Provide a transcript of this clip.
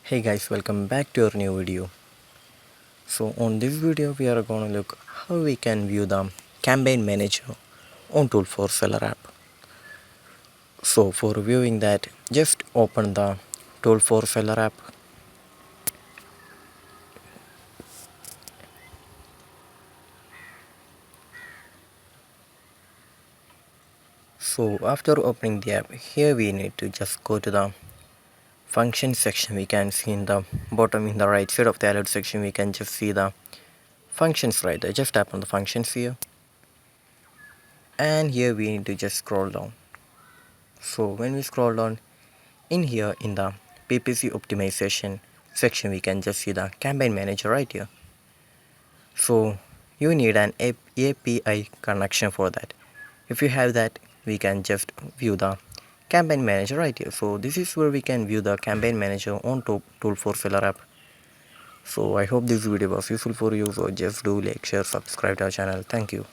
Hey guys, welcome back to our new video. So on this video we are going to look how we can view the campaign manager on Tool4seller app. So for viewing that, just open the Tool4seller app. So after opening the app, here we need to just go to the function section. We can see in the bottom in the right side of the alert section, we can just see the functions right there. Just tap on the functions here, and here we need to just scroll down. So when we scroll down, in here in the PPC optimization section, we can just see the campaign manager right here. So you need an API connection for that. If you have that, we can just view the campaign manager right here. So this is where we can view the campaign manager on Tool4seller app. So I hope this video was useful for you. So just do like, share, subscribe to our channel. Thank you.